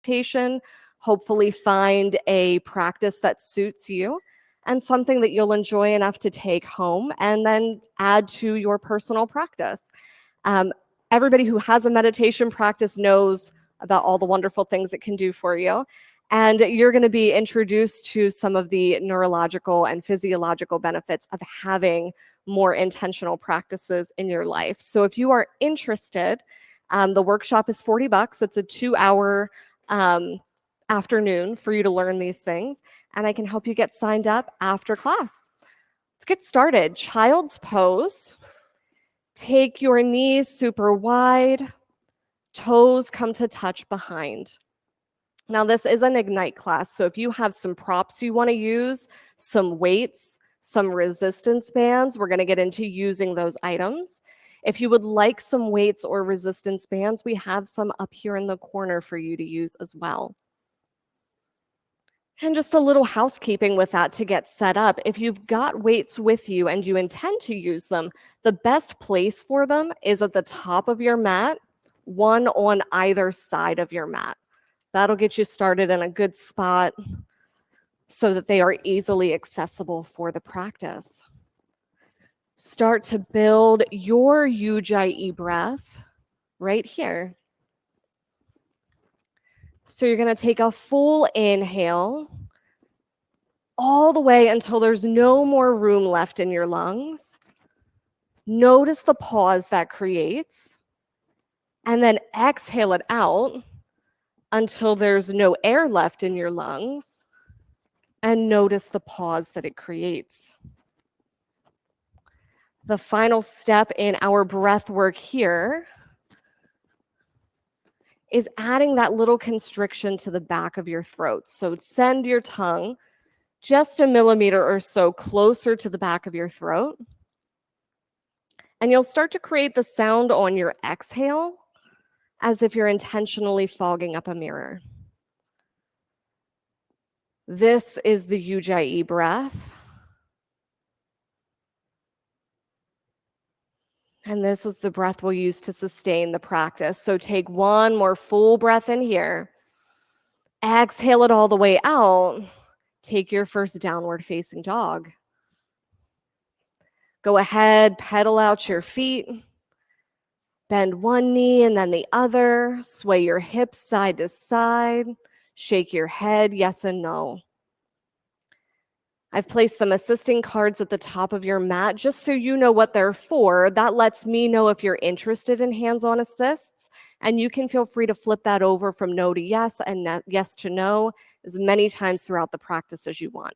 meditation. Hopefully find a practice that suits you and something that you'll enjoy enough to take home and then add to your personal practice. Everybody who has a meditation practice knows about all the wonderful things it can do for you. And you're going to be introduced to some of the neurological and physiological benefits of having more intentional practices in your life. So if you are interested, the workshop is $40. It's a 2-hour afternoon for you to learn these things, and I can help you get signed up after class. Let's get started. Child's pose. Take your knees super wide, toes come to touch behind. Now this is an Ignite class, so if you have some props you want to use, some weights, some resistance bands, we're going to get into using those items. If you would like some weights or resistance bands, we have some up here in the corner for you to use as well. And just a little housekeeping with that to get set up. If you've got weights with you and you intend to use them, the best place for them is at the top of your mat, one on either side of your mat. That'll get you started in a good spot so that they are easily accessible for the practice. Start to build your Ujjayi breath right here. So you're going to take a full inhale all the way until there's no more room left in your lungs. Notice the pause that creates, and then exhale it out until there's no air left in your lungs, and notice the pause that it creates. The final step in our breath work here is adding that little constriction to the back of your throat. So send your tongue just a millimeter or so closer to the back of your throat. And you'll start to create the sound on your exhale as if you're intentionally fogging up a mirror. This is the Ujjayi breath. And this is the breath we'll use to sustain the practice. So take one more full breath in here. Exhale it all the way out. Take your first downward facing dog. Go ahead, pedal out your feet. Bend one knee and then the other. Sway your hips side to side. Shake your head, yes and no. I've placed some assisting cards at the top of your mat just so you know what they're for. That lets me know if you're interested in hands-on assists, and you can feel free to flip that over from no to yes and yes to no as many times throughout the practice as you want.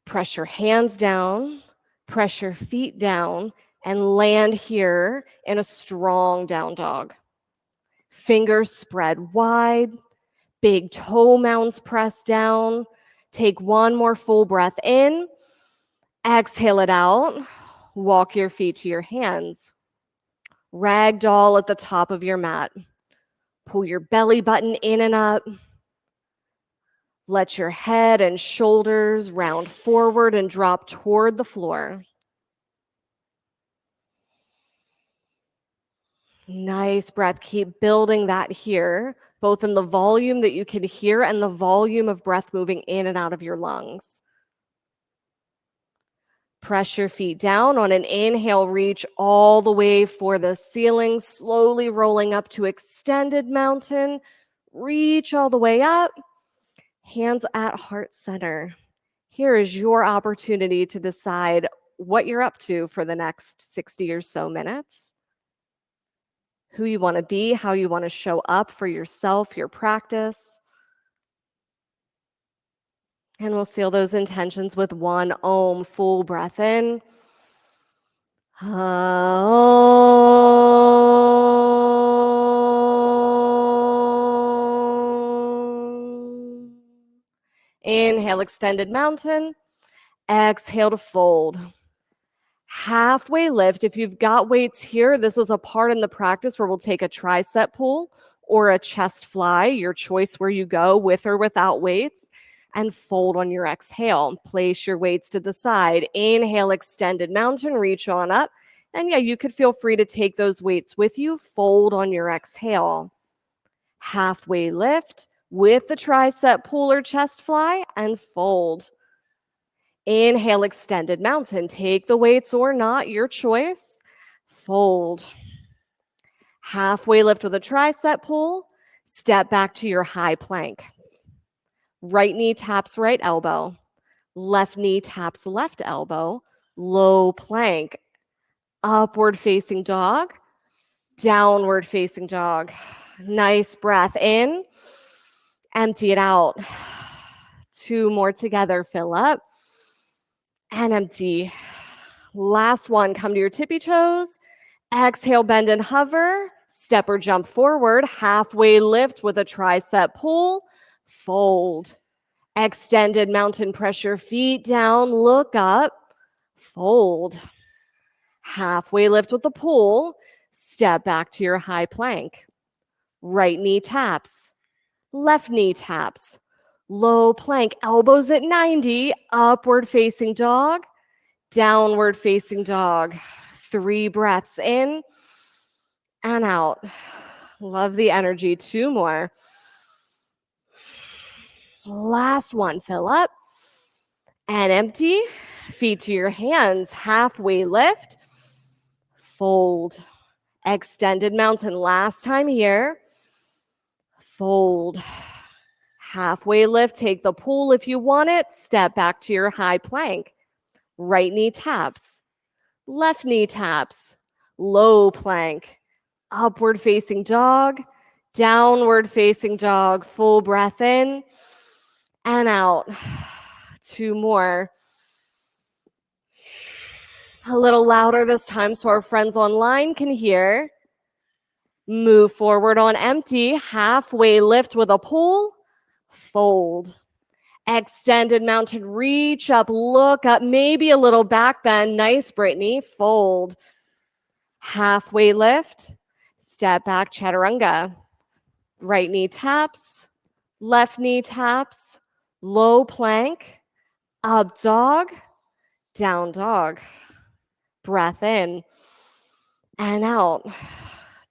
Press your hands down, press your feet down, and land here in a strong down dog. Fingers spread wide, big toe mounds pressed down. Take one more full breath in, exhale it out, walk your feet to your hands. Ragdoll at the top of your mat. Pull your belly button in and up. Let your head and shoulders round forward and drop toward the floor. Nice breath. Keep building that here, both in the volume that you can hear and the volume of breath moving in and out of your lungs. Press your feet down. On an inhale, reach all the way for the ceiling, slowly rolling up to extended mountain. Reach all the way up. Hands at heart center. Here is your opportunity to decide what you're up to for the next 60 or so minutes. Who you want to be, how you want to show up for yourself, your practice. And we'll seal those intentions with one Om, full breath in. Om. Inhale, extended mountain. Exhale to fold. Halfway lift. If you've got weights here, this is a part in the practice where we'll take a tricep pull or a chest fly, your choice where you go, with or without weights, and fold on your exhale. Place your weights to the side. Inhale, extended mountain, reach on up. And yeah, you could feel free to take those weights with you. Fold on your exhale. Halfway lift with the tricep pull or chest fly and fold. Inhale, extended mountain. Take the weights or not, your choice. Fold. Halfway lift with a tricep pull. Step back to your high plank. Right knee taps right elbow. Left knee taps left elbow. Low plank. Upward facing dog. Downward facing dog. Nice breath in. Empty it out. 2 more together. Fill up and empty. Last one. Come to your tippy toes. Exhale, bend and hover. Step or jump forward. Halfway lift with a tricep pull. Fold. Extended mountain, press your feet down. Look up. Fold. Halfway lift with the pull. Step back to your high plank. Right knee taps. Left knee taps. Low plank, elbows at 90. Upward facing dog. Downward facing dog. 3 breaths in and out. Love the energy. 2 more. Last one. Fill up and empty. Feet to your hands. Halfway lift. Fold. Extended mountain. Last time here. Fold. Halfway lift. Take the pull if you want it. Step back to your high plank. Right knee taps. Left knee taps. Low plank. Upward facing dog. Downward facing dog. Full breath in and out. 2 more. A little louder this time so our friends online can hear. Move forward on empty. Halfway lift with a pull. Fold. Extended mountain. Reach up. Look up. Maybe a little back bend. Nice, Brittany. Fold. Halfway lift. Step back. Chaturanga. Right knee taps. Left knee taps. Low plank. Up dog. Down dog. Breath in and out.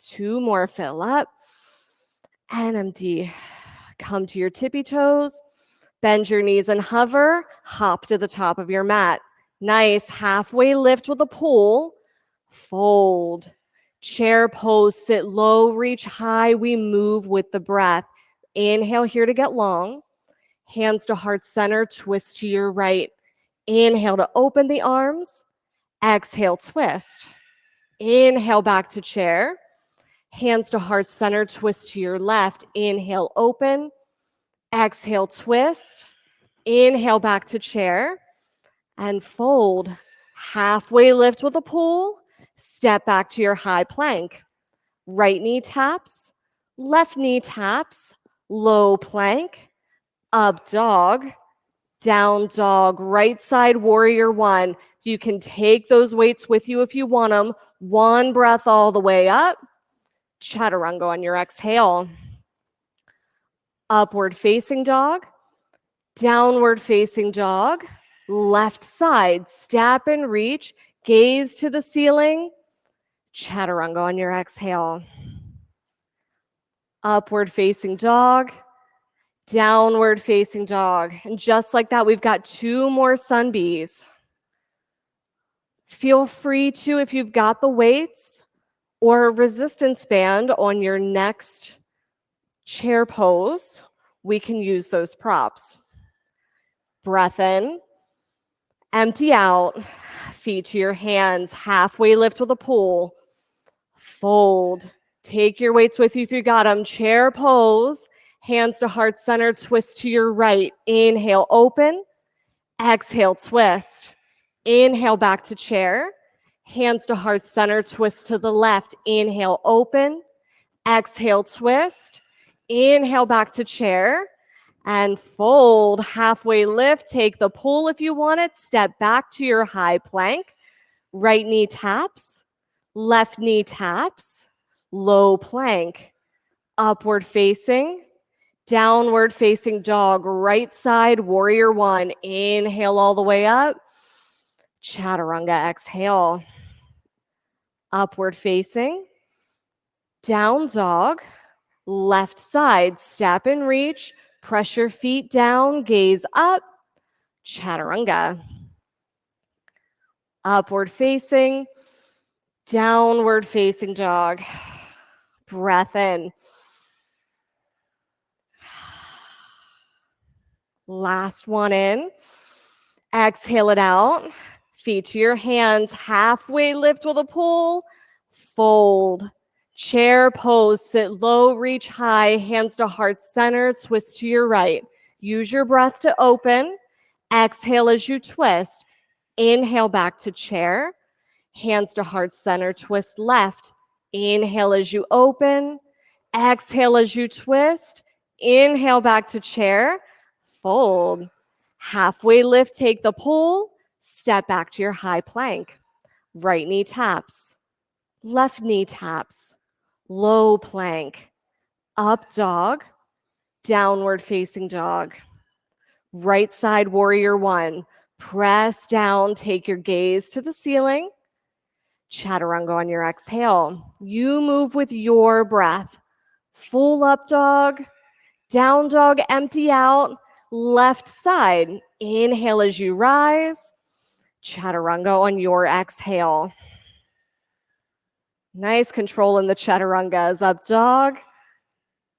2 more. Fill up and empty. Come to your tippy toes. Bend your knees and hover. Hop to the top of your mat. Nice. Halfway lift with a pull. Fold. Chair pose. Sit low. Reach high. We move with the breath. Inhale here to get long. Hands to heart center. Twist to your right. Inhale to open the arms. Exhale, twist. Inhale back to chair. Hands to heart center, twist to your left. Inhale, open. Exhale, twist. Inhale back to chair. And fold. Halfway lift with a pull. Step back to your high plank. Right knee taps. Left knee taps. Low plank. Up dog. Down dog. Right side warrior 1. You can take those weights with you if you want them. 1 breath all the way up. Chaturanga on your exhale. Upward facing dog. Downward facing dog. Left side. Step and reach. Gaze to the ceiling. Chaturanga on your exhale. Upward facing dog. Downward facing dog. And just like that, we've got 2 more sun bees. Feel free to, if you've got the weights or a resistance band on your next chair pose, we can use those props. Breath in, empty out, feet to your hands, halfway lift with a pull, fold. Take your weights with you if you got them. Chair pose, hands to heart center, twist to your right. Inhale, open, exhale, twist. Inhale back to chair. Hands to heart center, twist to the left. Inhale, open. Exhale, twist. Inhale back to chair. And fold. Halfway lift. Take the pull if you want it. Step back to your high plank. Right knee taps. Left knee taps. Low plank. Upward facing. Downward facing dog. Right side, warrior 1. Inhale all the way up. Chaturanga, exhale. Upward facing, down dog, Left side, step and reach. Press your feet down, gaze up. Chaturanga. Upward facing, downward facing dog. Breath in. Last one in. Exhale it out. Feet to your hands. Halfway lift with a pull. Fold. Chair pose. Sit low, reach high. Hands to heart center. Twist to your right. Use your breath to open. Exhale as you twist. Inhale back to chair. Hands to heart center. Twist left. Inhale as you open. Exhale as you twist. Inhale back to chair. Fold. Halfway lift, take the pull. Step back to your high plank. Right knee taps. Left knee taps. Low plank. Up dog. Downward facing dog. Right side warrior one. Press down, take your gaze to the ceiling. Chaturanga on your exhale. You move with your breath. Full up dog, down dog, empty out. Left side, inhale as you rise. Chaturanga on your exhale. Nice control in the chaturangas. Up dog,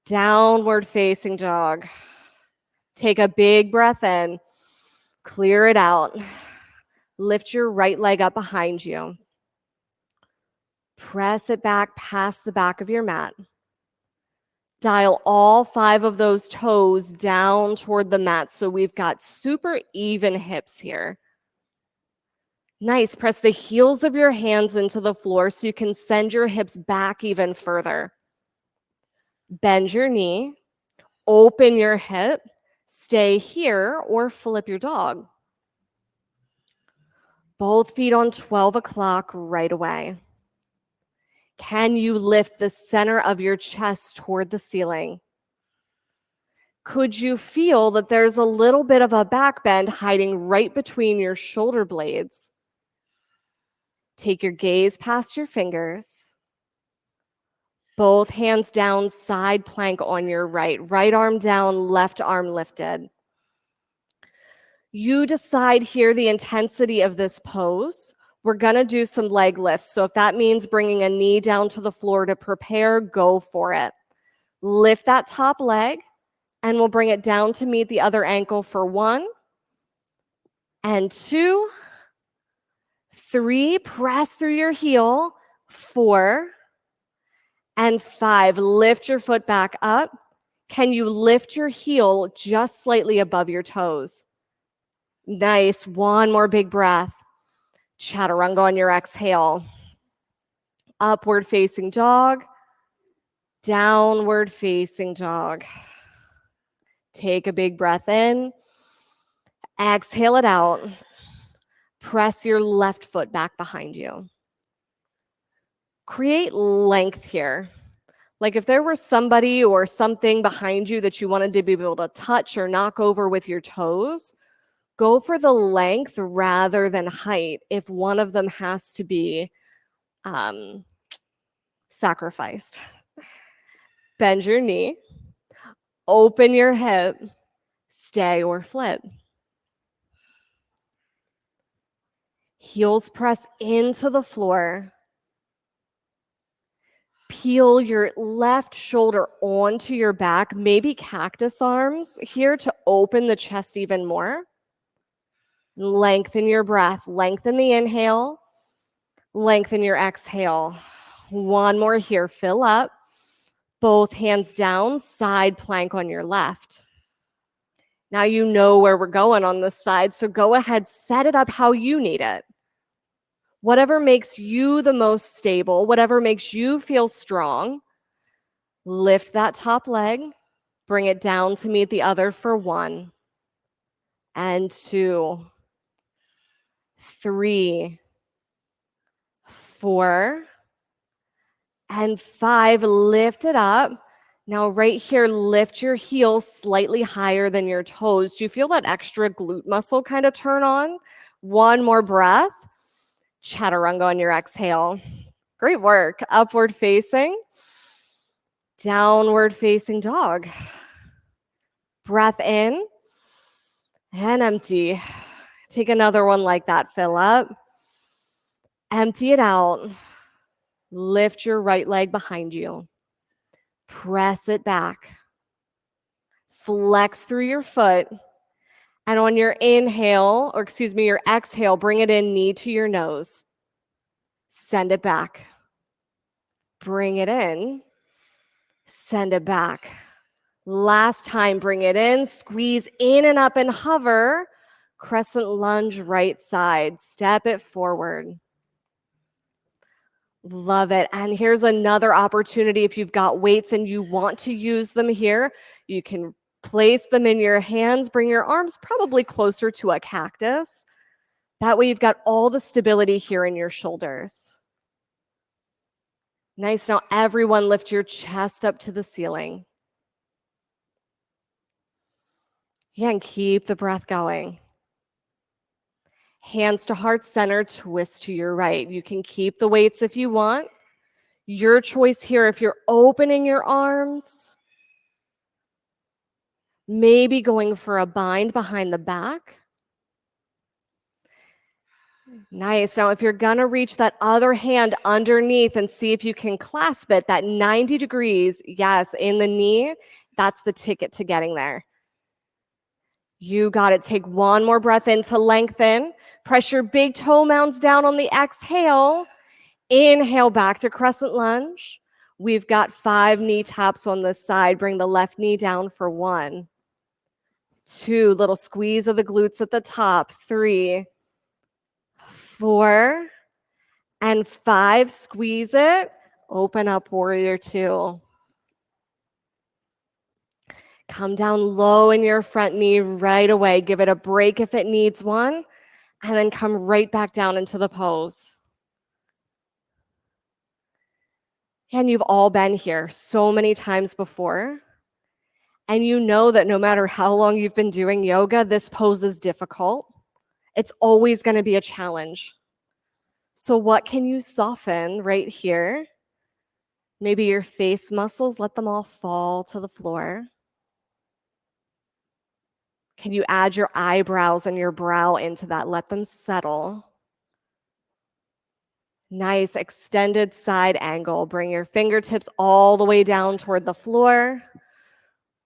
downward facing dog. Take a big breath in. Clear it out. Lift your right leg up behind you. Press it back past the back of your mat. Dial all 5 of those toes down toward the mat so we've got super even hips here. Nice. Press the heels of your hands into the floor so you can send your hips back even further. Bend your knee. Open your hip. Stay here or flip your dog. Both feet on 12 o'clock right away. Can you lift the center of your chest toward the ceiling? Could you feel that there's a little bit of a back bend hiding right between your shoulder blades? Take your gaze past your fingers. Both hands down, side plank on your right. Right arm down, left arm lifted. You decide here the intensity of this pose. We're going to do some leg lifts. So if that means bringing a knee down to the floor to prepare, go for it. Lift that top leg, and we'll bring it down to meet the other ankle for 1 and 2, 3. Press through your heel. 4 and 5. Lift your foot back up. Can you lift your heel just slightly above your toes? Nice. 1 more big breath. Chaturanga on your exhale. Upward facing dog. Downward facing dog. Take a big breath in. Exhale it out. Press your left foot back behind you. Create length here. Like if there were somebody or something behind you that you wanted to be able to touch or knock over with your toes, go for the length rather than height if one of them has to be sacrificed. Bend your knee. Open your hip. Stay or flip. Heels press into the floor. Peel your left shoulder onto your back, maybe cactus arms here to open the chest even more. Lengthen your breath. Lengthen the inhale. Lengthen your exhale. 1 more here. Fill up. Both hands down, side plank on your left. Now you know where we're going on this side, so go ahead, set it up how you need it. Whatever makes you the most stable, whatever makes you feel strong, lift that top leg, bring it down to meet the other for 1 and 2, 3, 4, and 5. Lift it up. Now right here, lift your heels slightly higher than your toes. Do you feel that extra glute muscle kind of turn on? 1 more breath. Chaturanga on your exhale. Great work. Upward facing. Downward facing dog. Breath in and empty. Take another one like that. Fill up. Empty it out. Lift your right leg behind you. Press it back. Flex through your foot. And on your inhale, or excuse me, your exhale, bring it in, knee to your nose. Send it back. Bring it in. Send it back. Last time, bring it in, squeeze in and up and hover. Crescent lunge, right side. Step it forward. Love it. And here's another opportunity. If you've got weights and you want to use them here, you can place them in your hands. Bring your arms probably closer to a cactus. That way you've got all the stability here in your shoulders. Nice. Now everyone lift your chest up to the ceiling. Yeah, and keep the breath going. Hands to heart center, twist to your right. You can keep the weights if you want. Your choice here. If you're opening your arms, maybe going for a bind behind the back. Nice. Now, if you're going to reach that other hand underneath and see if you can clasp it, that 90 degrees, yes, in the knee, that's the ticket to getting there. You got it. Take one more breath in to lengthen. Press your big toe mounds down on the exhale. Inhale back to crescent lunge. We've got 5 knee taps on this side. Bring the left knee down for 1, 2, little squeeze of the glutes at the top, 3, 4, and 5. Squeeze it. Open up, warrior 2. Come down low in your front knee right away. Give it a break if it needs one. And then come right back down into the pose. And you've all been here so many times before. And you know that no matter how long you've been doing yoga, this pose is difficult. It's always going to be a challenge. So what can you soften right here? Maybe your face muscles, let them all fall to the floor. Can you add your eyebrows and your brow into that? Let them settle. Nice extended side angle. Bring your fingertips all the way down toward the floor.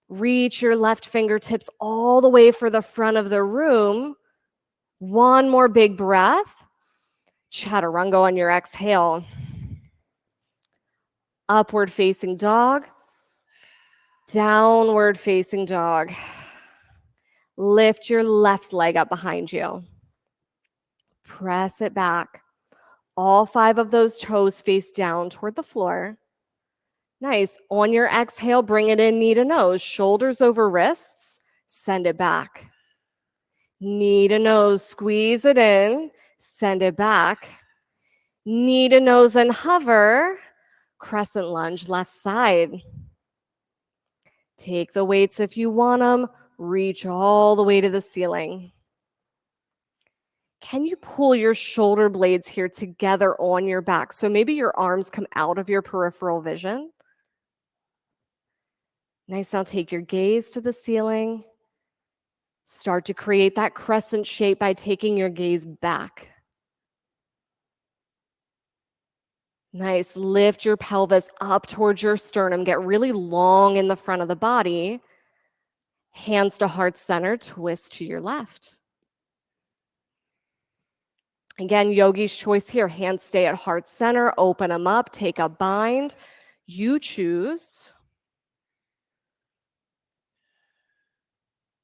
Reach your left fingertips all the way for the front of the room. One more big breath. Chaturanga on your exhale. Upward facing dog. Downward facing dog. Lift your left leg up behind you. Press it back. All 5 of those toes face down toward the floor. Nice. On your exhale, bring it in knee to nose. Shoulders over wrists. Send it back. Knee to nose. Squeeze it in. Send it back. Knee to nose and hover. Crescent lunge, left side. Take the weights if you want them. Reach all the way to the ceiling. Can you pull your shoulder blades here together on your back? So maybe your arms come out of your peripheral vision. Nice. Now take your gaze to the ceiling. Start to create that crescent shape by taking your gaze back. Nice. Lift your pelvis up towards your sternum. Get really long in the front of the body. Hands to heart center. Twist to your left. Again, yogi's choice here. Hands stay at heart center. Open them up. Take a bind. You choose.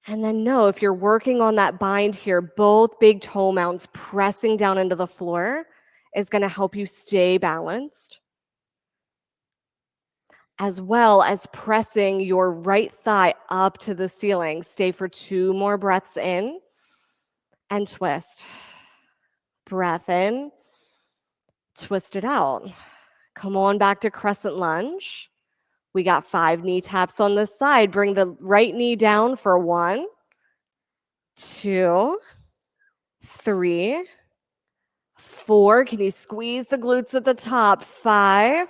And then know if you're working on that bind here, both big toe mounds pressing down into the floor is going to help you stay balanced, as well as pressing your right thigh up to the ceiling. Stay for 2 more breaths in and twist. Breath in, twist it out. Come on back to crescent lunge. We got 5 knee taps on this side. Bring the right knee down for 1, 2, 3, 4. Can you squeeze the glutes at the top? 5.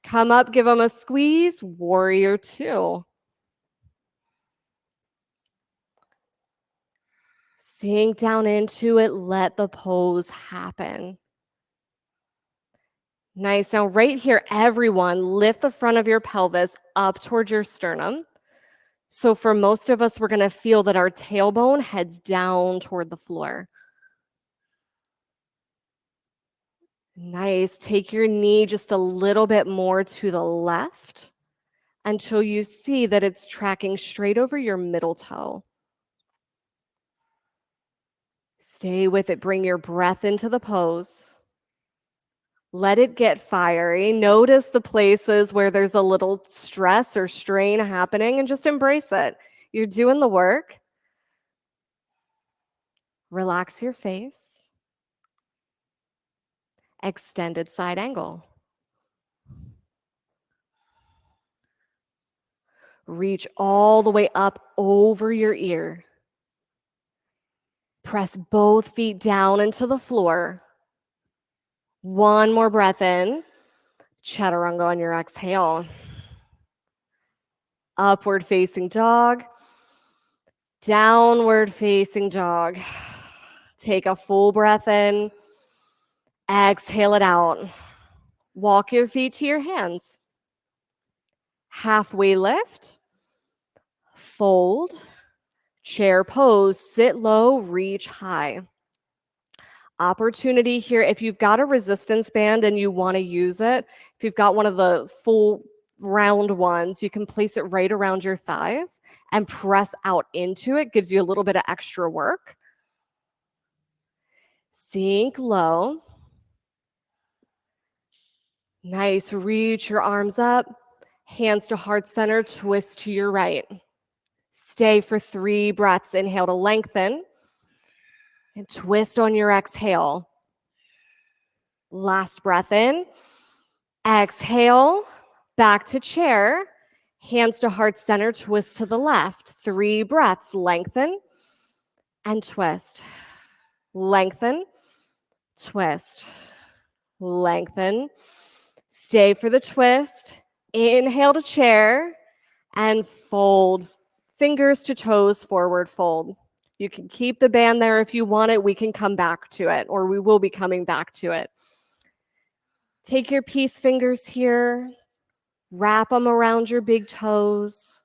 Come up, give them a squeeze, warrior two. Sink down into it, let the pose happen. Nice. Now, right here, everyone, lift the front of your pelvis up towards your sternum. So, for most of us, we're going to feel that our tailbone heads down toward the floor. Nice. Take your knee just a little bit more to the left until you see that it's tracking straight over your middle toe. Stay with it. Bring your breath into the pose. Let it get fiery. Notice the places where there's a little stress or strain happening and just embrace it. You're doing the work. Relax your face. Extended side angle. Reach all the way up over your ear. Press both feet down into the floor. One more breath in. Chaturanga on your exhale. Upward facing dog. Downward facing dog. Take a full breath in. Exhale it out. Walk your feet to your hands. Halfway lift. Fold. Chair pose. Sit low, reach high. Opportunity here, if you've got a resistance band and you want to use it, if you've got one of the full round ones, you can place it right around your thighs and press out into it. Gives you a little bit of extra work. Sink low. Nice. Reach your arms up. Hands to heart center. Twist to your right. Stay for 3 breaths. Inhale to lengthen. And twist on your exhale. Last breath in. Exhale. Back to chair. Hands to heart center. Twist to the left. 3 breaths. Lengthen and twist. Lengthen. Twist. Lengthen. Stay for the twist. Inhale to chair and fold. Fingers to toes, forward fold. You can keep the band there if you want it. We can come back to it, or we will be coming back to it. Take your peace fingers here. Wrap them around your big toes.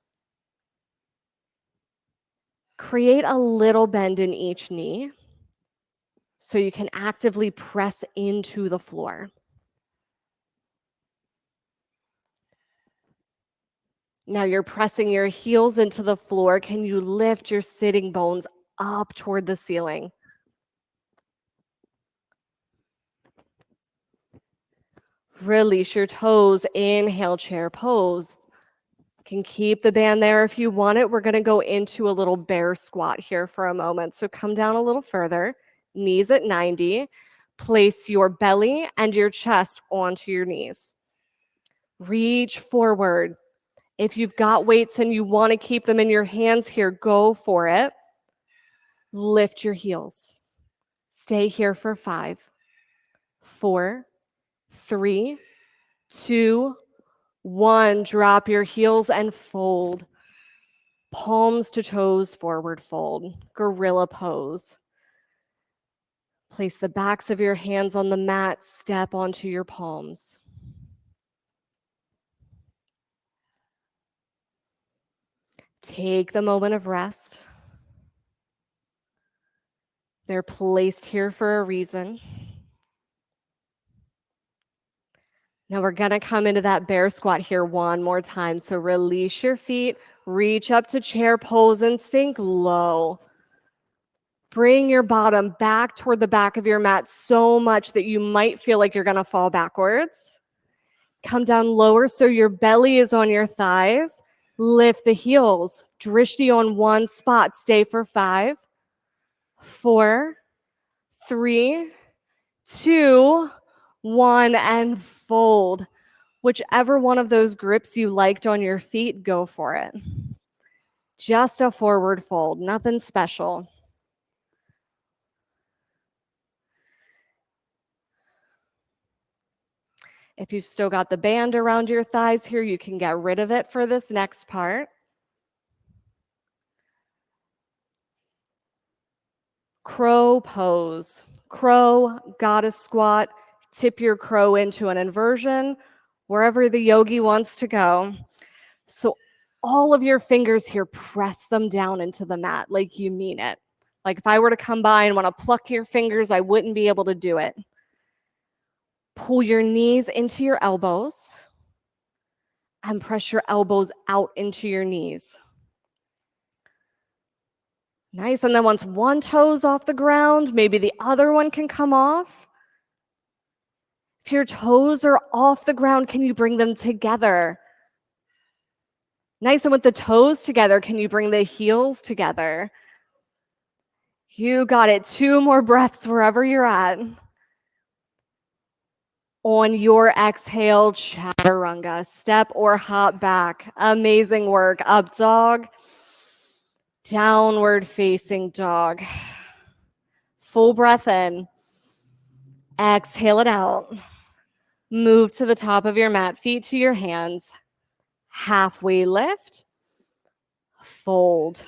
Create a little bend in each knee so you can actively press into the floor. Now you're pressing your heels into the floor. Can you lift your sitting bones up toward the ceiling? Release your toes. Inhale, chair pose. Can keep the band there if you want it. We're going to go into a little bear squat here for a moment. So come down a little further. Knees at 90. Place your belly and your chest onto your knees. Reach forward. If you've got weights and you want to keep them in your hands here, go for it. Lift your heels. Stay here for 5, 4, 3, 2, 1. Drop your heels and fold. Palms to toes, forward fold. Gorilla pose. Place the backs of your hands on the mat. Step onto your palms. Take the moment of rest. They're placed here for a reason. Now we're going to come into that bear squat here one more time. So release your feet, reach up to chair pose and sink low. Bring your bottom back toward the back of your mat so much that you might feel like you're going to fall backwards. Come down lower so your belly is on your thighs. Lift the heels. Drishti on one spot. Stay for 5, 4, 3, 2, 1, and fold. Whichever one of those grips you liked on your feet, go for it. Just a forward fold, nothing special. If you've still got the band around your thighs here, you can get rid of it for this next part. Crow pose. Crow, goddess squat. Tip your crow into an inversion, wherever the yogi wants to go. So all of your fingers here, press them down into the mat like you mean it. Like if I were to come by and want to pluck your fingers, I wouldn't be able to do it. Pull your knees into your elbows and press your elbows out into your knees. Nice. And then once one toe's off the ground, maybe the other one can come off. If your toes are off the ground, can you bring them together? Nice. And with the toes together, can you bring the heels together? You got it. 2 more breaths wherever you're at. On your exhale, chaturanga, step or hop back. Amazing work. Up dog, downward facing dog. Full breath in. Exhale it out. Move to the top of your mat, feet to your hands. Halfway lift. Fold.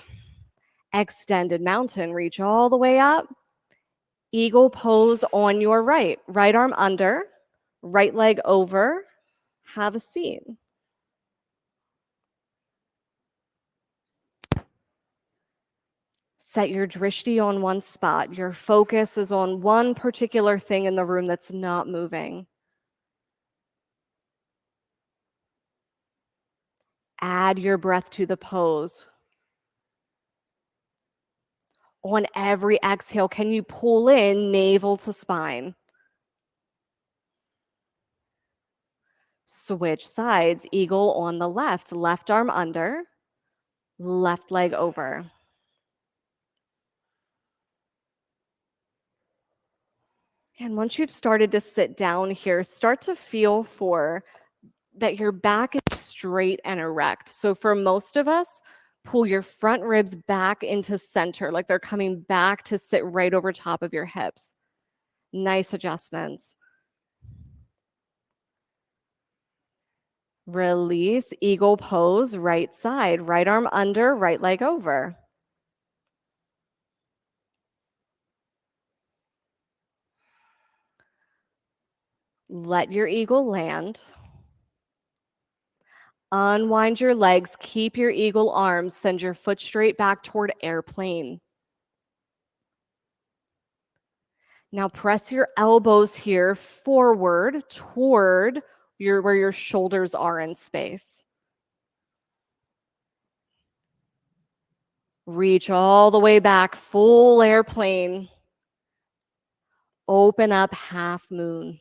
Extended mountain, reach all the way up. Eagle pose on your right. Right arm under, right leg over. Have a seat. Set your drishti on one spot. Your focus is on one particular thing in the room that's not moving. Add your breath to the pose. On every exhale, can you pull in navel to spine? Switch sides. Eagle on the left. Left arm under, left leg over. And once you've started to sit down here, start to feel for that your back is straight and erect. So for most of us, pull your front ribs back into center, like they're coming back to sit right over top of your hips. Nice adjustments. Release, eagle pose, right side, right arm under, right leg over. Let your eagle land. Unwind your legs, keep your eagle arms, send your foot straight back toward airplane. Now press your elbows here forward toward where your shoulders are in space. Reach all the way back, full airplane. Open up, half moon.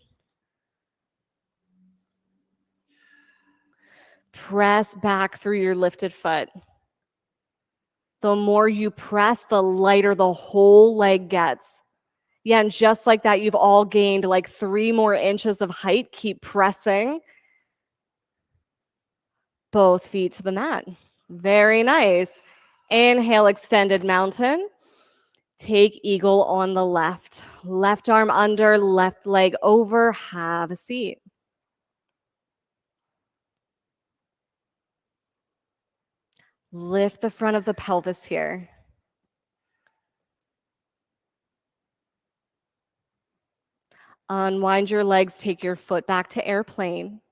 Press back through your lifted foot. The more you press, the lighter the whole leg gets. Yeah, and just like that, you've all gained like 3 more inches of height. Keep pressing. Both feet to the mat. Very nice. Inhale, extended mountain. Take eagle on the left. Left arm under, left leg over. Have a seat. Lift the front of the pelvis here. Unwind your legs, take your foot back to airplane.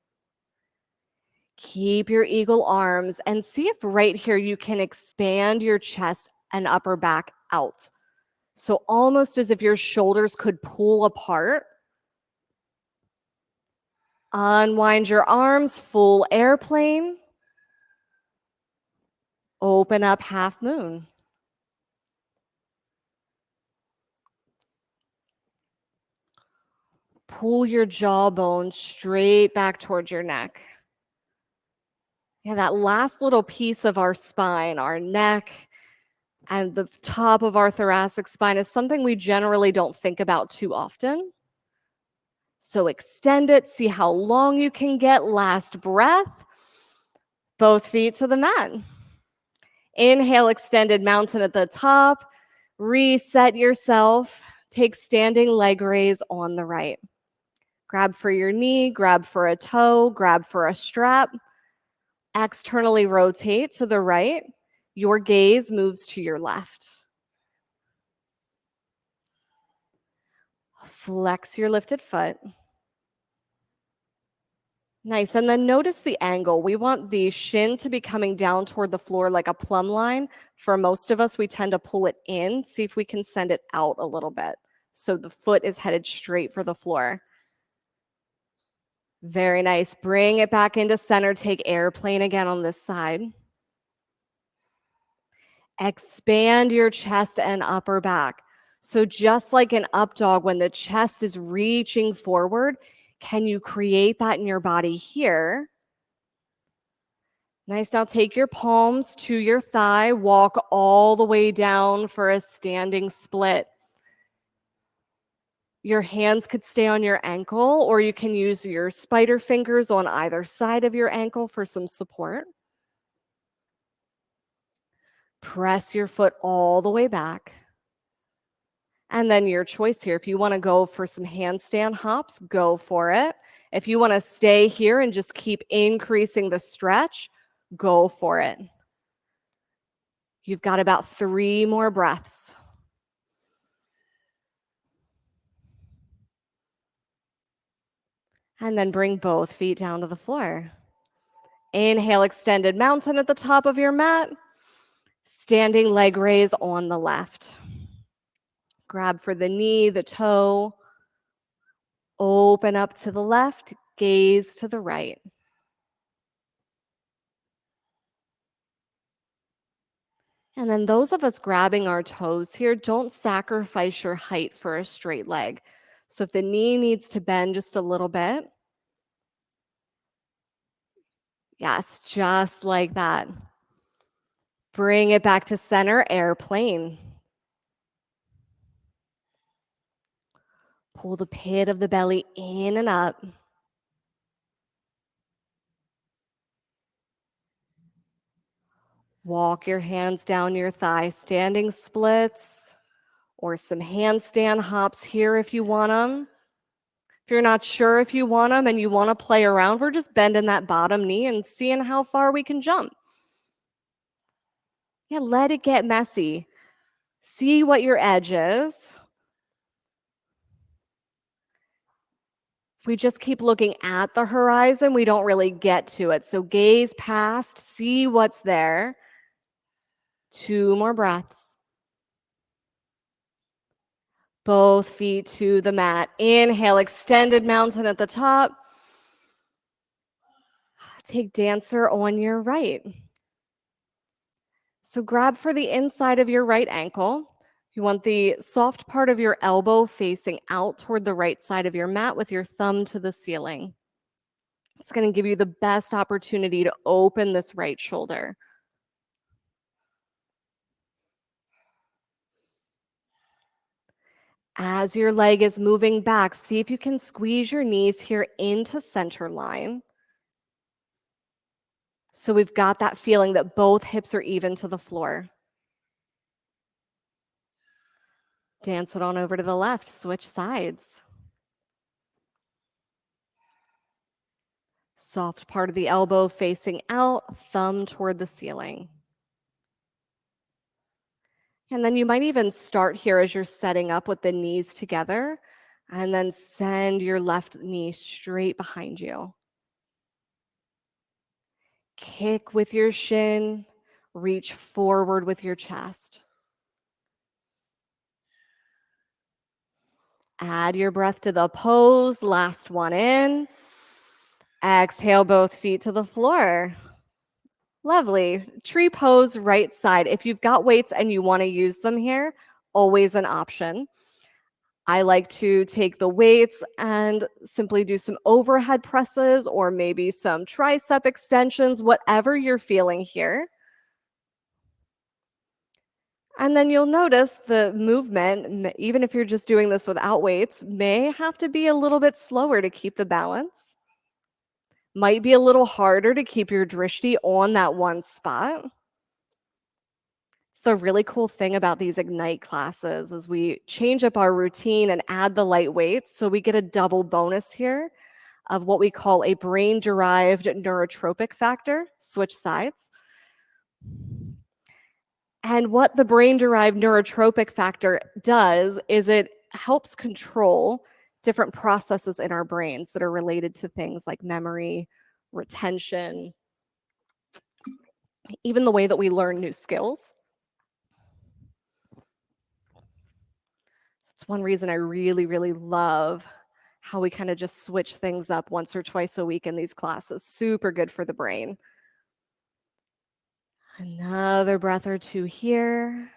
Keep your eagle arms and see if right here you can expand your chest and upper back out. So almost as if your shoulders could pull apart. Unwind your arms, full airplane. Open up, half moon. Pull your jawbone straight back towards your neck. Yeah, that last little piece of our spine, our neck, and the top of our thoracic spine is something we generally don't think about too often. So extend it, see how long you can get. Last breath. Both feet to the mat. Inhale, extended mountain at the top. Reset yourself. Take standing leg raise on the right. Grab for your knee, grab for a toe, grab for a strap. Externally rotate to the right. Your gaze moves to your left. Flex your lifted foot. Nice, and then notice the angle. We want the shin to be coming down toward the floor like a plumb line. For most of us, we tend to pull it in. See if we can send it out a little bit. So the foot is headed straight for the floor. Very nice. Bring it back into center. Take airplane again on this side. Expand your chest and upper back. So just like an up dog, when the chest is reaching forward, can you create that in your body here? Nice. Now take your palms to your thigh, walk all the way down for a standing split. Your hands could stay on your ankle, or you can use your spider fingers on either side of your ankle for some support. Press your foot all the way back. And then your choice here. If you want to go for some handstand hops, go for it. If you want to stay here and just keep increasing the stretch, go for it. You've got about 3 more breaths. And then bring both feet down to the floor. Inhale, extended mountain at the top of your mat. Standing leg raise on the left. Grab for the knee, the toe. Open up to the left, gaze to the right. And then those of us grabbing our toes here, don't sacrifice your height for a straight leg. So if the knee needs to bend just a little bit, yes, just like that. Bring it back to center, airplane. Pull the pit of the belly in and up. Walk your hands down your thigh, standing splits, or some handstand hops here if you want them. If you're not sure if you want them and you want to play around, we're just bending that bottom knee and seeing how far we can jump. Yeah, let it get messy. See what your edge is. If we just keep looking at the horizon, we don't really get to it. So gaze past, see what's there. 2 more breaths. Both feet to the mat. Inhale, extended mountain at the top. Take dancer on your right. So grab for the inside of your right ankle. You want the soft part of your elbow facing out toward the right side of your mat with your thumb to the ceiling. It's going to give you the best opportunity to open this right shoulder. As your leg is moving back, see if you can squeeze your knees here into center line. So we've got that feeling that both hips are even to the floor. Dance it on over to the left, switch sides. Soft part of the elbow facing out, thumb toward the ceiling. And then you might even start here as you're setting up with the knees together, and then send your left knee straight behind you. Kick with your shin, reach forward with your chest. Add your breath to the pose, last one in. Exhale, both feet to the floor. Lovely. Tree pose, right side. If you've got weights and you want to use them here, always an option. I like to take the weights and simply do some overhead presses or maybe some tricep extensions, whatever you're feeling here. And then you'll notice the movement, even if you're just doing this without weights, may have to be a little bit slower to keep the balance. Might be a little harder to keep your drishti on that one spot. The really cool thing about these Ignite classes is we change up our routine and add the light weights, so we get a double bonus here of what we call a brain-derived neurotropic factor, switch sides. And what the brain-derived neurotropic factor does is it helps control different processes in our brains that are related to things like memory, retention, even the way that we learn new skills. It's one reason I really, really love how we kind of just switch things up once or twice a week in these classes. Super good for the brain. Another breath or two here.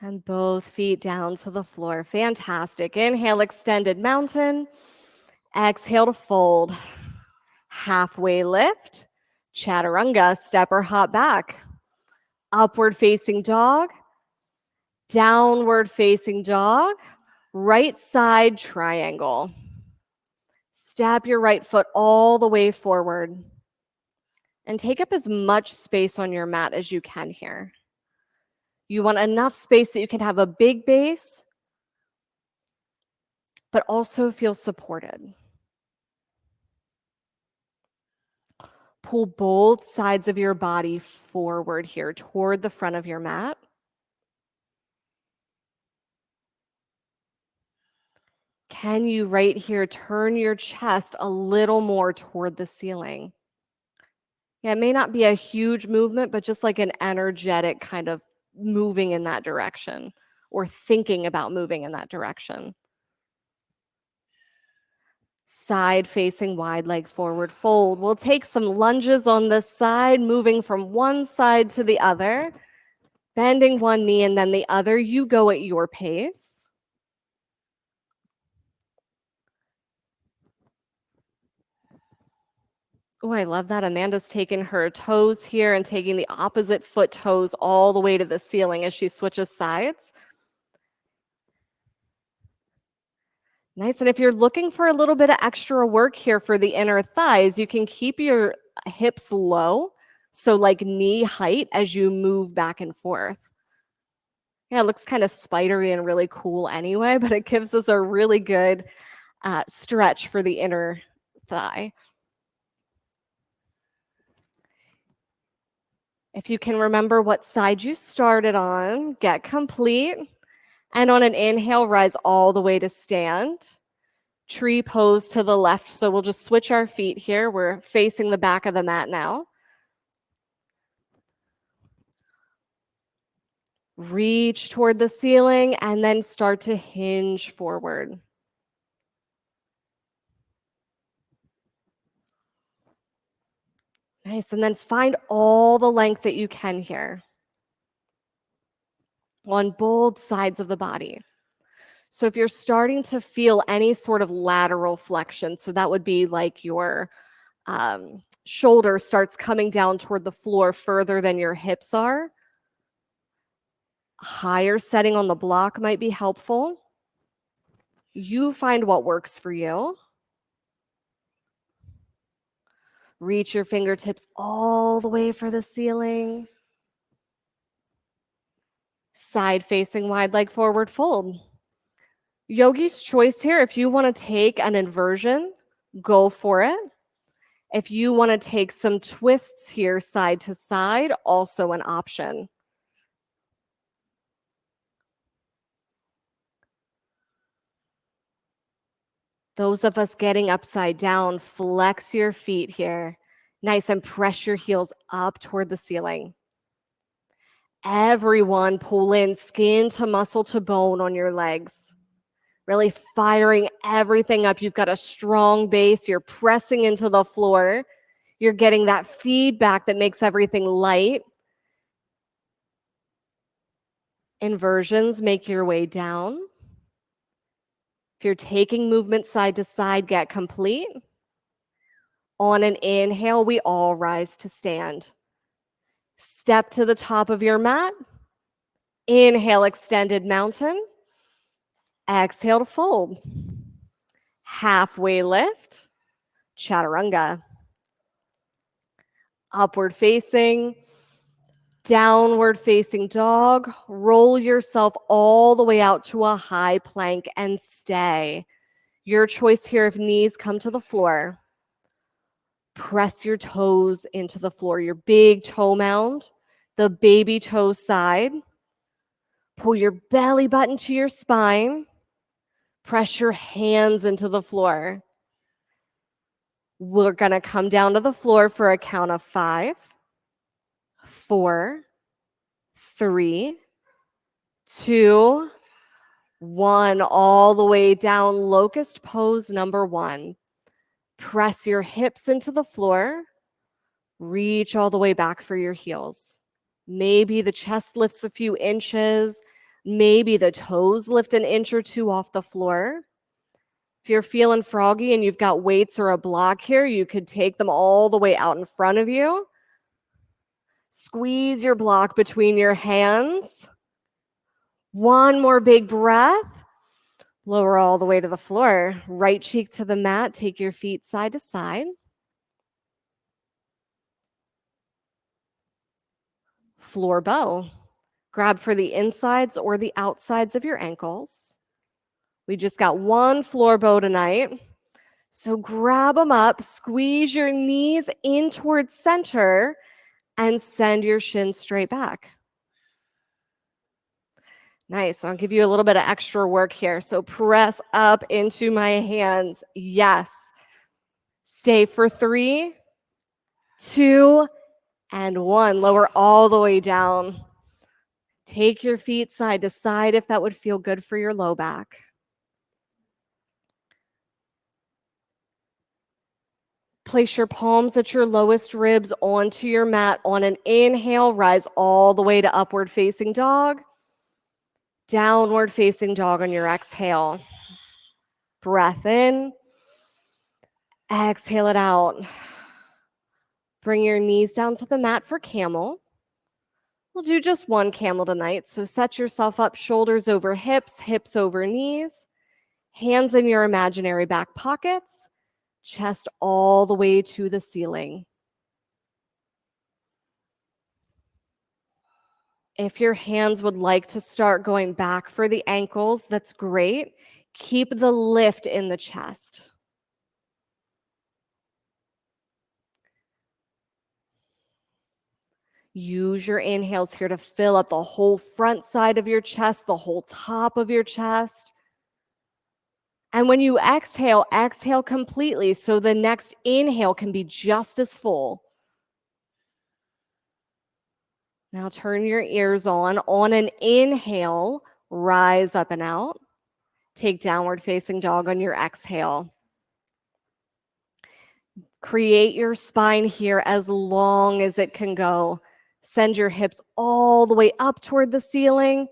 And both feet down to the floor. Fantastic. Inhale, extended mountain. Exhale to fold. Halfway lift. Chaturanga, step or hop back. Upward facing dog. Downward facing dog. Right side triangle. Step your right foot all the way forward. And take up as much space on your mat as you can here. You want enough space that you can have a big base, but also feel supported. Pull both sides of your body forward here toward the front of your mat. Can you right here turn your chest a little more toward the ceiling? Yeah, it may not be a huge movement, but just like an energetic kind of moving in that direction or thinking about moving in that direction. Side facing wide leg forward fold. We'll take some lunges on this side, moving from one side to the other, bending one knee and then the other. You go at your pace. Oh, I love that. Amanda's taking her toes here and taking the opposite foot toes all the way to the ceiling as she switches sides. Nice. And if you're looking for a little bit of extra work here for the inner thighs, you can keep your hips low, so like knee height as you move back and forth. Yeah, it looks kind of spidery and really cool anyway, but it gives us a really good stretch for the inner thigh. If you can remember what side you started on, get complete. And on an inhale, rise all the way to stand. Tree pose to the left. So we'll just switch our feet here. We're facing the back of the mat now. Reach toward the ceiling and then start to hinge forward. Nice. And then find all the length that you can here on both sides of the body. So if you're starting to feel any sort of lateral flexion, so that would be like your shoulder starts coming down toward the floor further than your hips are, higher setting on the block might be helpful. You find what works for you. Reach your fingertips all the way for the ceiling. Side facing wide leg forward fold. Yogi's choice here. If you want to take an inversion, go for it. If you want to take some twists here side to side, also an option. Those of us getting upside down, flex your feet here. Nice, and press your heels up toward the ceiling. Everyone pull in skin to muscle to bone on your legs. Really firing everything up. You've got a strong base. You're pressing into the floor. You're getting that feedback that makes everything light. Inversions, make your way down. If you're taking movement side to side, get complete. On an inhale, we all rise to stand. Step to the top of your mat. Inhale, extended mountain. Exhale to fold. Halfway lift, chaturanga. Upward facing, Downward facing dog. Roll yourself all the way out to a high plank and stay. Your choice here if knees come to the floor. Press your toes into the floor, your big toe mound, the baby toe side. Pull your belly button to your spine. Press your hands into the floor. We're going to come down to the floor for a count of 5, 4, 3, 2, 1. All the way down, locust pose number 1. Press your hips into the floor. Reach all the way back for your heels. Maybe the chest lifts a few inches. Maybe the toes lift an inch or two off the floor. If you're feeling froggy and you've got weights or a block here, you could take them all the way out in front of you. Squeeze your block between your hands. One more big breath. Lower all the way to the floor. Right cheek to the mat. Take your feet side to side. Floor bow. Grab for the insides or the outsides of your ankles. We just got one floor bow tonight. So grab them up, squeeze your knees in towards center, and send your shins straight back. Nice. I'll give you a little bit of extra work here. So press up into my hands. Yes. Stay for 3, 2, and 1. Lower all the way down. Take your feet side to side if that would feel good for your low back. Place your palms at your lowest ribs onto your mat. On an inhale, rise all the way to upward facing dog. Downward facing dog on your exhale. Breath in. Exhale it out. Bring your knees down to the mat for camel. We'll do just one camel tonight. So set yourself up, shoulders over hips, hips over knees, hands in your imaginary back pockets, chest all the way to the ceiling. If your hands would like to start going back for the ankles, that's great. Keep the lift in the chest. Use your inhales here to fill up the whole front side of your chest, the whole top of your chest. And when you exhale, exhale completely so the next inhale can be just as full. Now turn your ears on. On an inhale, rise up and out. Take downward facing dog on your exhale. Create your spine here as long as it can go. Send your hips all the way up toward the ceiling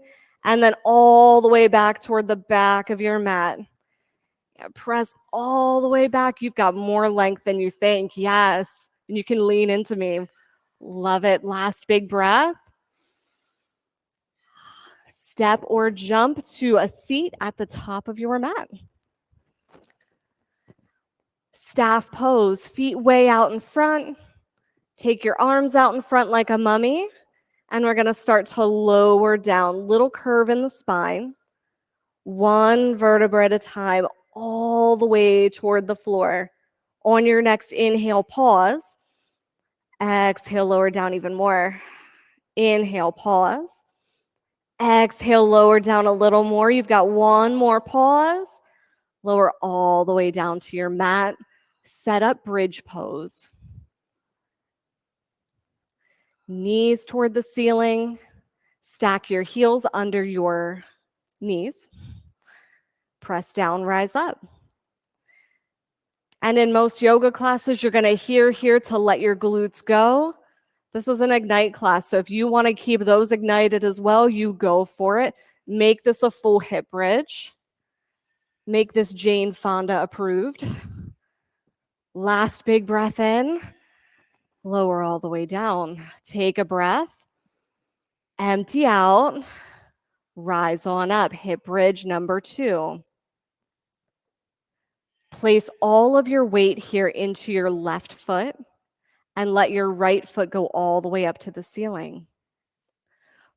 and then all the way back toward the back of your mat. Yeah, press all the way back. You've got more length than you think. Yes. And you can lean into me. Love it. Last big breath. Step or jump to a seat at the top of your mat. Staff pose, feet way out in front. Take your arms out in front like a mummy. And we're going to start to lower down. Little curve in the spine. One vertebra at a time, all the way toward the floor. On your next inhale, pause. Exhale, lower down even more. Inhale, pause. Exhale, lower down a little more. You've got one more pause. Lower all the way down to your mat. Set up bridge pose. Knees toward the ceiling. Stack your heels under your knees. Press down, rise up. And in most yoga classes, you're going to hear here to let your glutes go. This is an ignite class, so if you want to keep those ignited as well, you go for it. Make this a full hip bridge. Make this Jane Fonda approved. Last big breath in. Lower all the way down. Take a breath. Empty out. Rise on up. Hip bridge number 2. Place all of your weight here into your left foot and let your right foot go all the way up to the ceiling.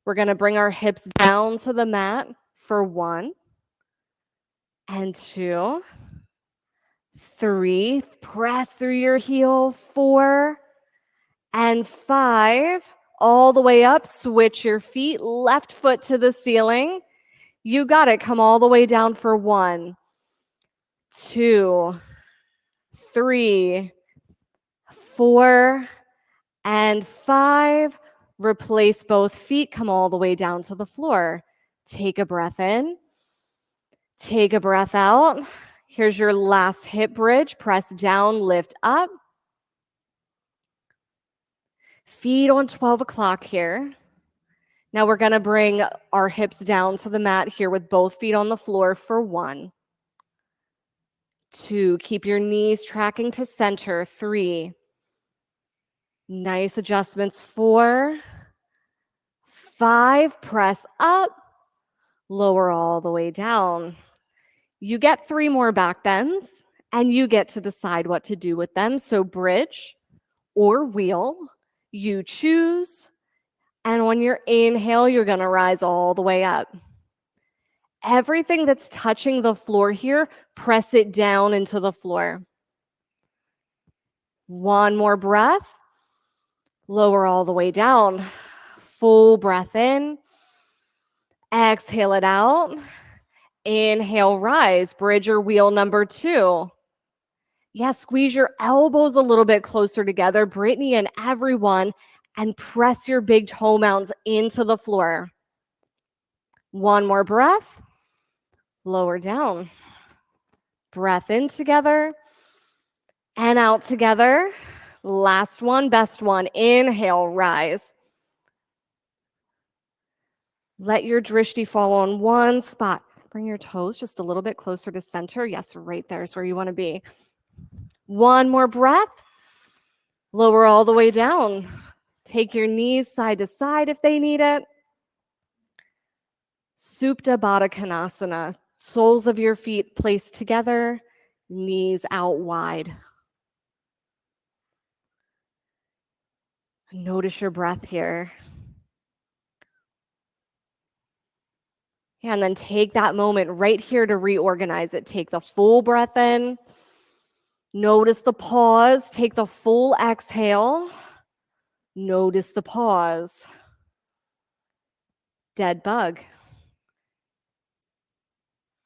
We're going to bring our hips down to the mat for 1 and 2, 3. Press through your heel. 4 and 5. All the way up. Switch your feet. Left foot to the ceiling. You got it. Come all the way down for 1, 2, 3, 4, and 5. Replace both feet. Come all the way down to the floor. Take a breath in. Take a breath out. Here's your last hip bridge. Press down, lift up. Feet on 12 o'clock here. Now we're going to bring our hips down to the mat here with both feet on the floor for 1, 2. Keep your knees tracking to center. 3. Nice adjustments. 4, 5. Press up. Lower all the way down. You get 3 more back bends, and you get to decide what to do with them. So bridge or wheel, you choose. And on your inhale, you're going to rise all the way up. Everything that's touching the floor here, press it down into the floor. 1 more breath. Lower all the way down. Full breath in. Exhale it out. Inhale, rise. Bridge or wheel number 2. Yeah, squeeze your elbows a little bit closer together, Brittany and everyone, and press your big toe mounds into the floor. 1 more breath. Lower down. Breath in together and out together. Last one, best one. Inhale, rise. Let your drishti fall on one spot. Bring your toes just a little bit closer to center. Yes, right there is where you want to be. 1 more breath. Lower all the way down. Take your knees side to side if they need it. Supta Baddha Konasana. Soles of your feet placed together, knees out wide. Notice your breath here. And then take that moment right here to reorganize it. Take the full breath in. Notice the pause. Take the full exhale. Notice the pause. Dead bug.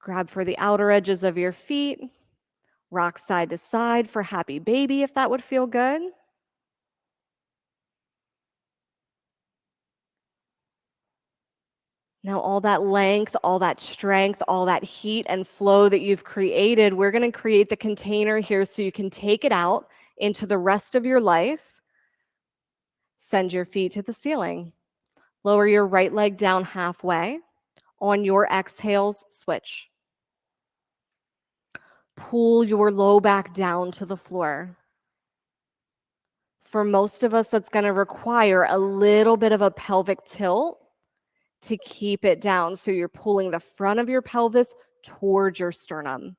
Grab for the outer edges of your feet. Rock side to side for happy baby if that would feel good. Now, all that length, all that strength, all that heat and flow that you've created, we're going to create the container here so you can take it out into the rest of your life. Send your feet to the ceiling. Lower your right leg down halfway. On your exhales, switch. Pull your low back down to the floor. For most of us, that's going to require a little bit of a pelvic tilt to keep it down. So you're pulling the front of your pelvis towards your sternum.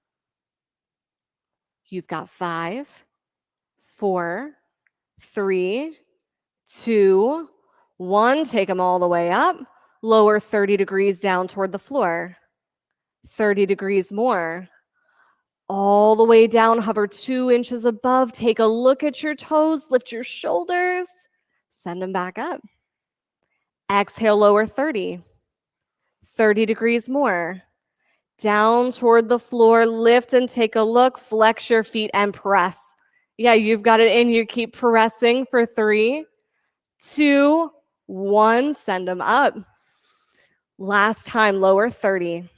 You've got 5, 4, 3, 2, 1. Take them all the way up. Lower 30 degrees down toward the floor. 30 degrees more. All the way down, hover 2 inches above. Take a look at your toes. Lift your shoulders. Send them back up. Exhale, lower 30. 30 degrees more. Down toward the floor, lift and take a look. Flex your feet and press. Yeah, you've got it in. You keep pressing for 3, 2, 1. Send them up. Last time, lower 30.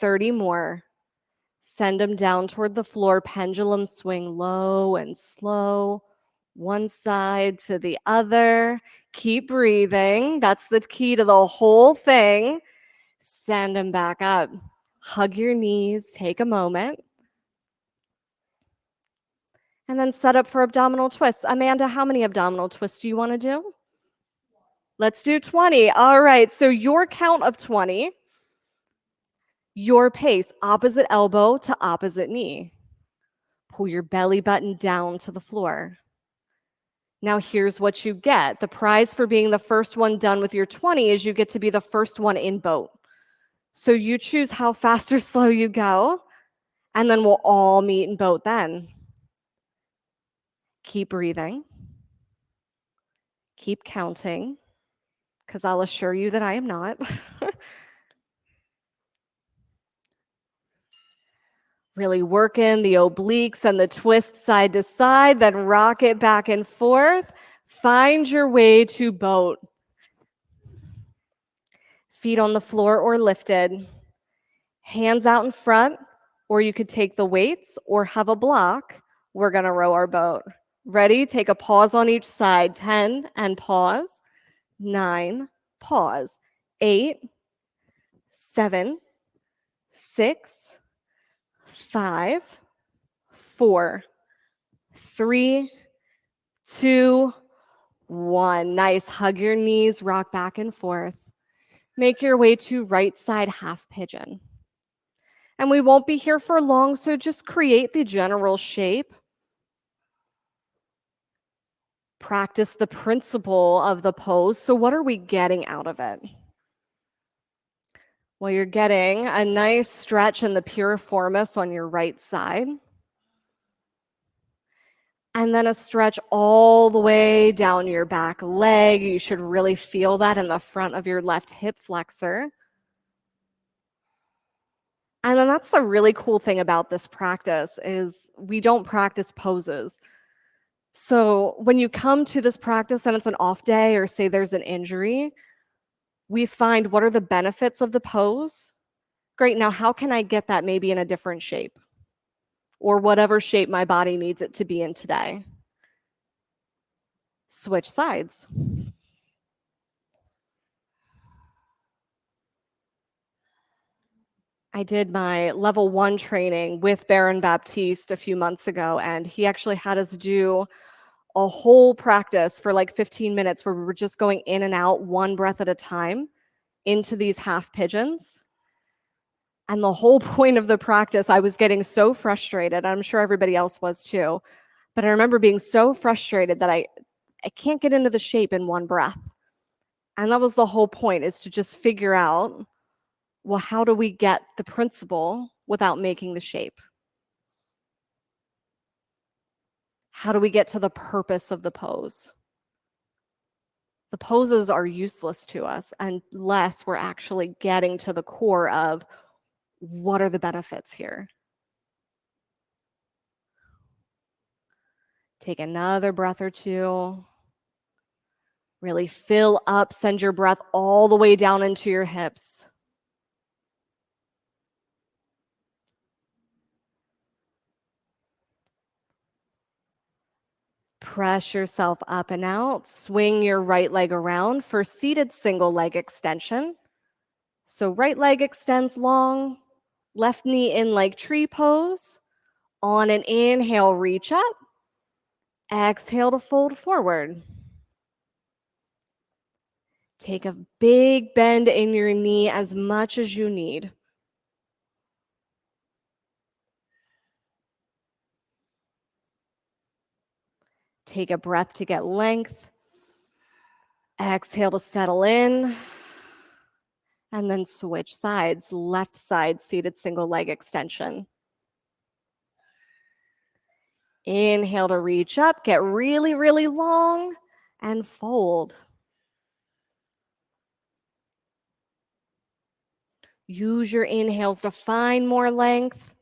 30 more. Send them down toward the floor. Pendulum swing low and slow. One side to the other. Keep breathing. That's the key to the whole thing. Send them back up. Hug your knees. Take a moment. And then set up for abdominal twists. Amanda, how many abdominal twists do you want to do? Let's do 20. All right. So your count of 20. Your pace, opposite elbow to opposite knee. Pull your belly button down to the floor. Now here's what you get. The prize for being the first one done with your 20 is you get to be the first one in boat. So you choose how fast or slow you go, and then we'll all meet in boat then. Keep breathing. Keep counting, because I'll assure you that I am not. Really working the obliques and the twist side to side, then rock it back and forth. Find your way to boat. Feet on the floor or lifted. Hands out in front, or you could take the weights or have a block. We're going to row our boat. Ready? Take a pause on each side. 10 and pause. 9, pause. 8, 7, 6, 5, 4, 3, 2, 1. Nice. Hug your knees, rock back and forth. Make your way to right side half pigeon. And we won't be here for long, so just create the general shape. Practice the principle of the pose. So what are we getting out of it? Well, you're getting a nice stretch in the piriformis on your right side. And then a stretch all the way down your back leg. You should really feel that in the front of your left hip flexor. And then that's the really cool thing about this practice is we don't practice poses. So when you come to this practice and it's an off day or say there's an injury, we find what are the benefits of the pose. Great, now how can I get that maybe in a different shape or whatever shape my body needs it to be in today? Switch sides. I did my level 1 training with Baron Baptiste a few months ago, and he actually had us do a whole practice for like 15 minutes where we were just going in and out one breath at a time into these half pigeons. And the whole point of the practice, I was getting so frustrated. I'm sure everybody else was too. But I remember being so frustrated that I can't get into the shape in one breath. And that was the whole point, is to just figure out, well, how do we get the principle without making the shape? How do we get to the purpose of the pose? The poses are useless to us unless we're actually getting to the core of what are the benefits here. Take another breath or two. Really fill up, send your breath all the way down into your hips. Press yourself up and out. Swing your right leg around for seated single leg extension. So right leg extends long, left knee in like tree pose. On an inhale, reach up. Exhale to fold forward. Take a big bend in your knee, as much as you need. Take a breath to get length. Exhale to settle in. And then switch sides. Left side seated single leg extension. Inhale to reach up. Get really, really long and fold. Use your inhales to find more length.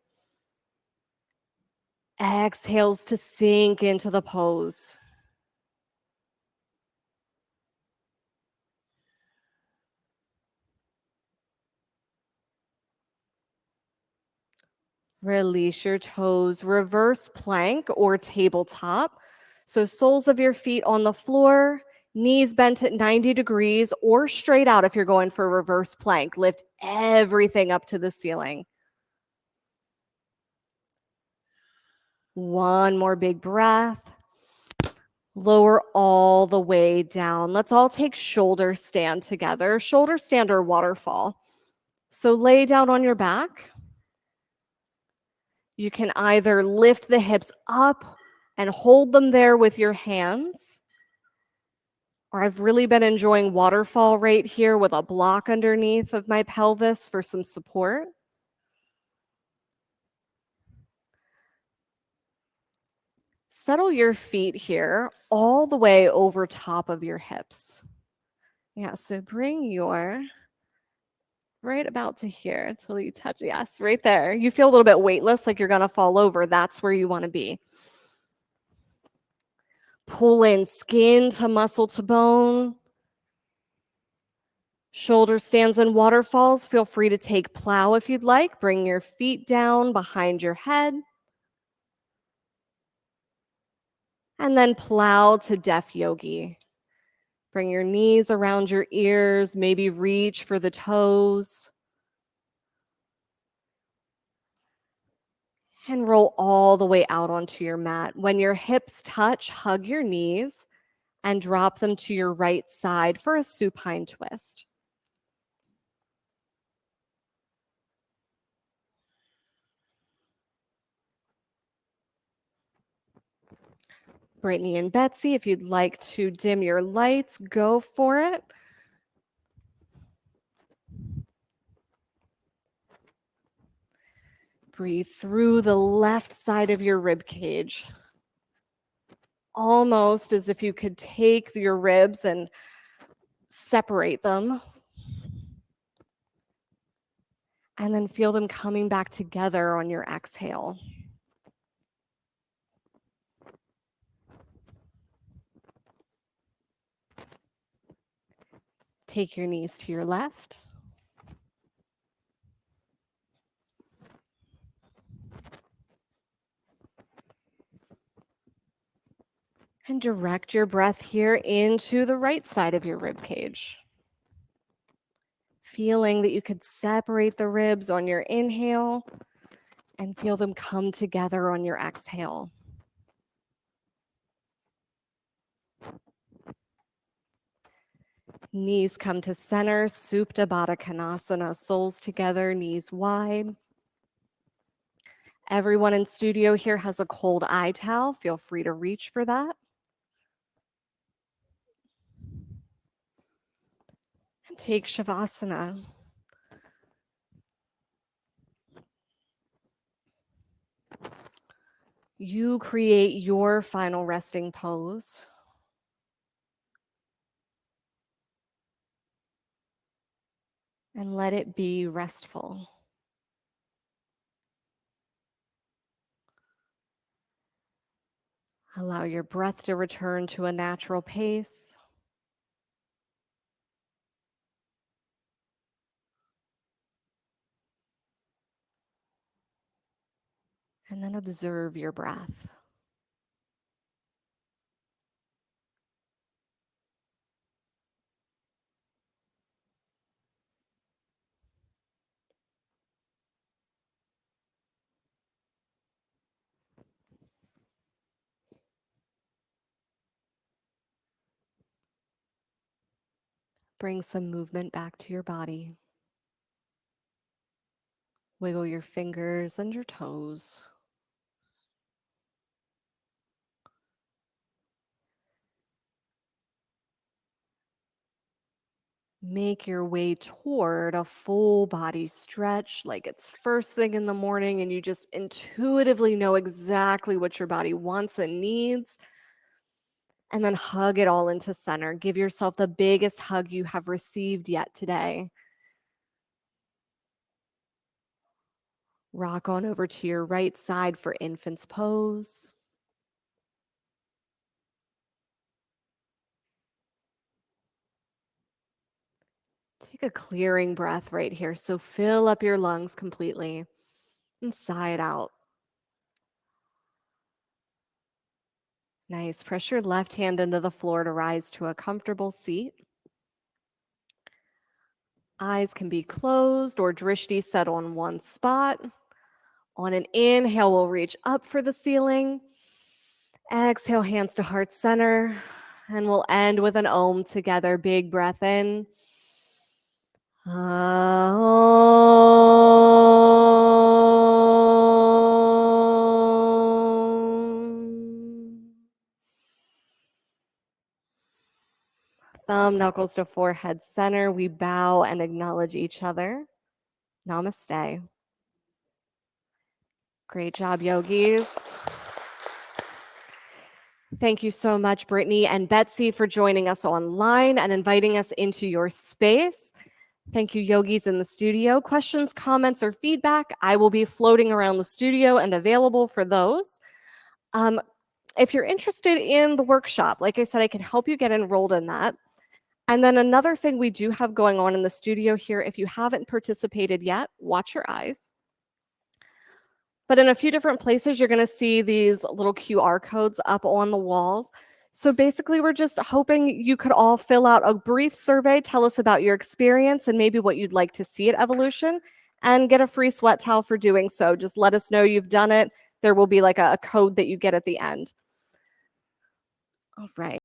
Exhales to sink into the pose. Release your toes. Reverse plank or tabletop. So soles of your feet on the floor, knees bent at 90 degrees or straight out if you're going for reverse plank. Lift everything up to the ceiling. One more big breath. Lower all the way down. Let's all take shoulder stand together. Shoulder stand or waterfall. So lay down on your back. You can either lift the hips up and hold them there with your hands, Or I've really been enjoying waterfall right here with a block underneath of my pelvis for some support. Settle your feet here all the way over top of your hips. Yeah, so bring your right about to here until you touch. Yes, right there. You feel a little bit weightless, like you're going to fall over. That's where you want to be. Pull in skin to muscle to bone. Shoulder stands and waterfalls. Feel free to take plow if you'd like. Bring your feet down behind your head. And then plow to deaf yogi. Bring your knees around your ears, maybe reach for the toes. And roll all the way out onto your mat. When your hips touch, hug your knees and drop them to your right side for a supine twist. Brittany and Betsy, if you'd like to dim your lights, go for it. Breathe through the left side of your rib cage. Almost as if you could take your ribs and separate them. And then feel them coming back together on your exhale. Take your knees to your left. And direct your breath here into the right side of your rib cage. Feeling that you could separate the ribs on your inhale and feel them come together on your exhale. Knees come to center, Supta Baddha Konasana, soles together, knees wide. Everyone in studio here has a cold eye towel. Feel free to reach for that. And take Shavasana. You create your final resting pose. And let it be restful. Allow your breath to return to a natural pace. And then observe your breath. Bring some movement back to your body. Wiggle your fingers and your toes. Make your way toward a full body stretch like it's first thing in the morning and you just intuitively know exactly what your body wants and needs. And then hug it all into center. Give yourself the biggest hug you have received yet today. Rock on over to your right side for infant's pose. Take a clearing breath right here. So fill up your lungs completely and sigh it out. Nice. Press your left hand into the floor to rise to a comfortable seat. Eyes can be closed or drishti set on one spot. On an inhale, we'll reach up for the ceiling. Exhale, hands to heart center. And we'll end with an Om together. Big breath in. Om. Thumb knuckles to forehead center. We bow and acknowledge each other. Namaste. Great job, yogis. Thank you so much, Brittany and Betsy, for joining us online and inviting us into your space. Thank you, yogis in the studio. Questions, comments, or feedback, I will be floating around the studio and available for those. If you're interested in the workshop, like I said, I can help you get enrolled in that. And then another thing we do have going on in the studio here, if you haven't participated yet, watch your eyes. But in a few different places, you're going to see these little QR codes up on the walls. So basically, we're just hoping you could all fill out a brief survey, tell us about your experience and maybe what you'd like to see at Evolution, and get a free sweat towel for doing so. Just let us know you've done it. There will be like a code that you get at the end. All right.